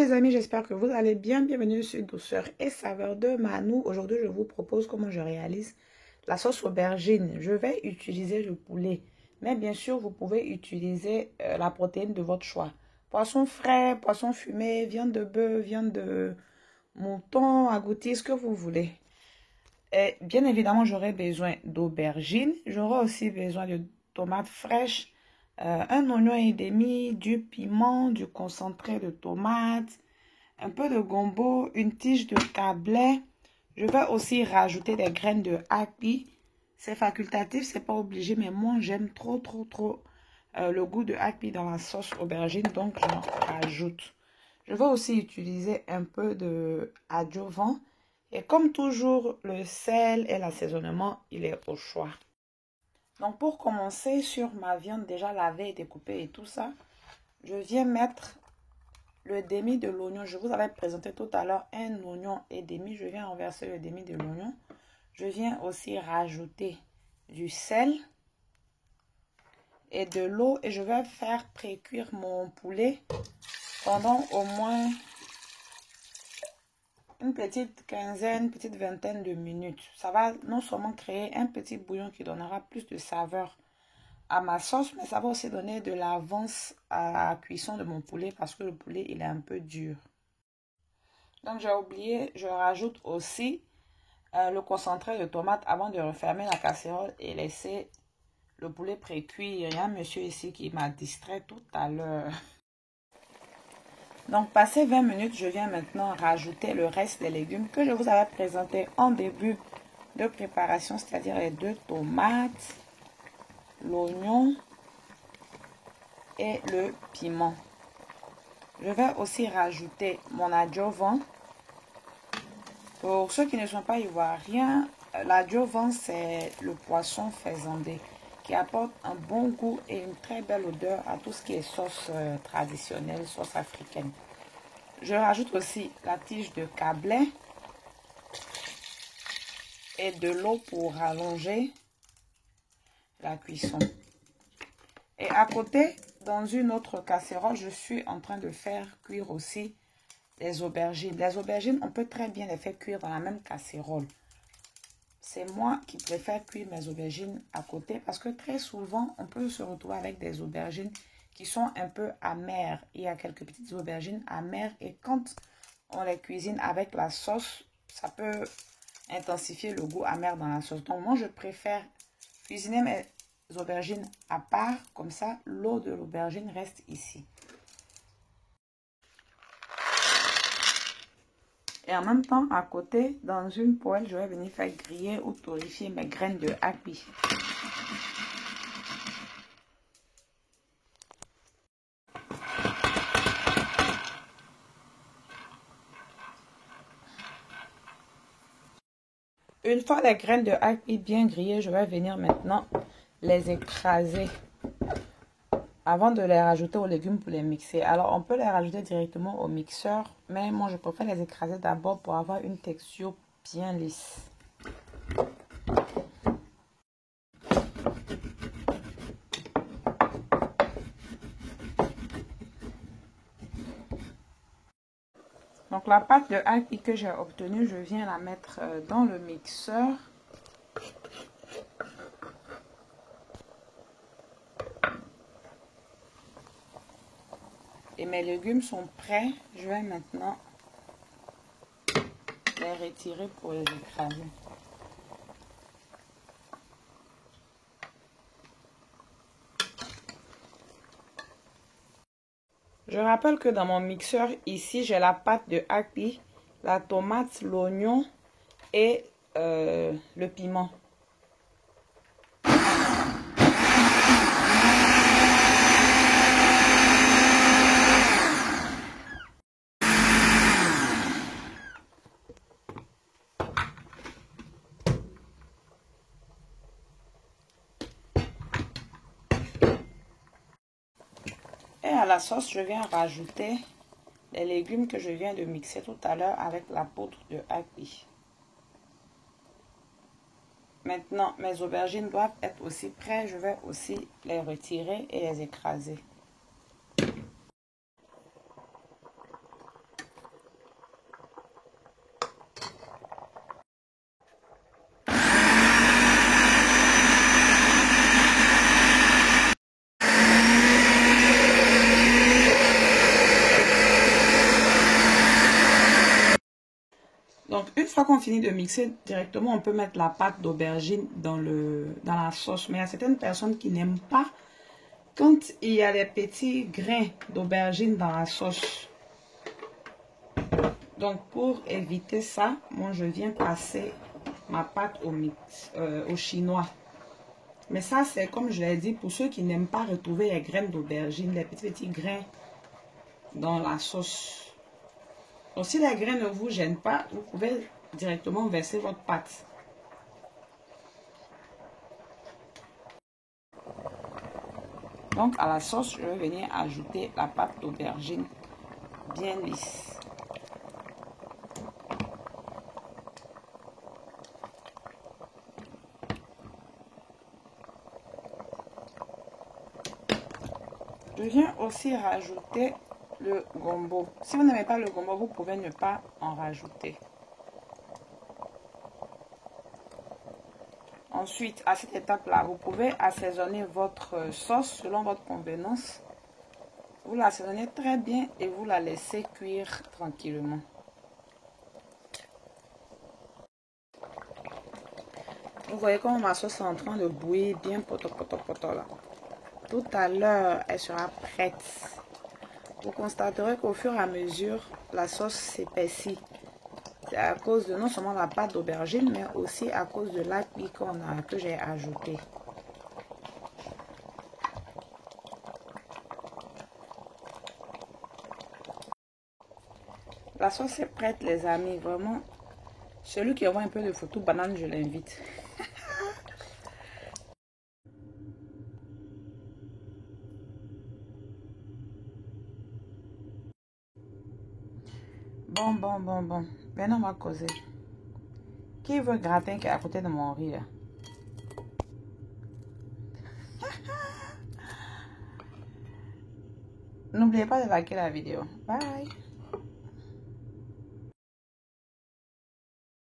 les amis, j'espère que vous allez bien. Bienvenue sur Douceur et Saveur de Manou. Aujourd'hui, je vous propose comment je réalise la sauce aubergine. Je vais utiliser le poulet, mais bien sûr, vous pouvez utiliser la protéine de votre choix. Poisson frais, poisson fumé, viande de bœuf, viande de mouton, agouti, ce que vous voulez. Et bien évidemment, j'aurai besoin d'aubergine. J'aurai aussi besoin de tomates fraîches, un oignon et demi, du piment, du concentré de tomate, un peu de gombo, une tige de cablé. Je vais aussi rajouter des graines de haki. C'est facultatif, c'est pas obligé, mais moi j'aime trop le goût de haki dans la sauce aubergine, donc j'en rajoute. Je vais aussi utiliser un peu de adjuvant. Et comme toujours, le sel et l'assaisonnement, il est au choix. Donc pour commencer, sur ma viande déjà lavée et découpée et tout ça, je viens mettre le demi de l'oignon. Je vous avais présenté tout à l'heure un oignon et demi. Je viens renverser le demi de l'oignon. Je viens aussi rajouter du sel et de l'eau. Et je vais faire pré-cuire mon poulet pendant au moins une petite quinzaine, petite vingtaine de minutes. Ça va non seulement créer un petit bouillon qui donnera plus de saveur à ma sauce, mais ça va aussi donner de l'avance à la cuisson de mon poulet parce que le poulet, il est un peu dur. Donc, j'ai oublié, je rajoute aussi le concentré de tomate avant de refermer la casserole et laisser le poulet pré-cuire. Il y a un monsieur ici qui m'a distrait tout à l'heure. Donc, passé 20 minutes, je viens maintenant rajouter le reste des légumes que je vous avais présenté en début de préparation, c'est-à-dire les 2 tomates, l'oignon et le piment. Je vais aussi rajouter mon adjuvant. Pour ceux qui ne sont pas ivoiriens, l'adjuvant, c'est le poisson faisandé qui apporte un bon goût et une très belle odeur à tout ce qui est sauce traditionnelle, sauce africaine. Je rajoute aussi la tige de cablé et de l'eau pour allonger la cuisson. Et à côté, dans une autre casserole, je suis en train de faire cuire aussi les aubergines. Les aubergines, on peut très bien les faire cuire dans la même casserole. C'est moi qui préfère cuire mes aubergines à côté parce que très souvent, on peut se retrouver avec des aubergines qui sont un peu amères. Il y a quelques petites aubergines amères et quand on les cuisine avec la sauce, ça peut intensifier le goût amer dans la sauce. Donc moi, je préfère cuisiner mes aubergines à part. Comme ça, l'eau de l'aubergine reste ici. Et en même temps, à côté, dans une poêle, je vais venir faire griller ou torréfier mes graines de haki. Une fois les graines de haki bien grillées, je vais venir maintenant les écraser avant de les rajouter aux légumes pour les mixer. Alors, on peut les rajouter directement au mixeur, mais moi, je préfère les écraser d'abord pour avoir une texture bien lisse. Donc, la pâte de haki que j'ai obtenue, je viens la mettre dans le mixeur. Et mes légumes sont prêts. Je vais maintenant les retirer pour les écraser. Je rappelle que dans mon mixeur, ici, j'ai la pâte de haki, la tomate, l'oignon et le piment. Et à la sauce, je viens rajouter les légumes que je viens de mixer tout à l'heure avec la poudre de haki. Maintenant, mes aubergines doivent être aussi prêtes. Je vais aussi les retirer et les écraser. fois qu'on finit de mixer, directement, on peut mettre la pâte d'aubergine dans la sauce. Mais il y a certaines personnes qui n'aiment pas quand il y a les petits grains d'aubergine dans la sauce. Donc, pour éviter ça, moi, je viens passer ma pâte au chinois. Mais ça, c'est comme je l'ai dit, pour ceux qui n'aiment pas retrouver les graines d'aubergine, les petits grains dans la sauce. Donc, si les grains ne vous gênent pas, vous pouvez directement verser votre pâte. Donc, à la sauce, je vais venir ajouter la pâte d'aubergine bien lisse. Je viens aussi rajouter le gombo. Si vous n'aimez pas le gombo, vous pouvez ne pas en rajouter. Ensuite, à cette étape-là, vous pouvez assaisonner votre sauce selon votre convenance. Vous l'assaisonnez très bien et vous la laissez cuire tranquillement. Vous voyez comment ma sauce est en train de bouillir bien poto là. Tout à l'heure, elle sera prête. Vous constaterez qu'au fur et à mesure, la sauce s'épaissit. C'est à cause de non seulement la pâte d'aubergine, mais aussi à cause de l'api que j'ai ajouté. La sauce est prête, les amis. Vraiment, celui qui envoie un peu de photos banane, je l'invite. Bon. Maintenant, on va causer. Qui veut gratin qui est à côté de mon riz là? N'oubliez pas de liker la vidéo. Bye!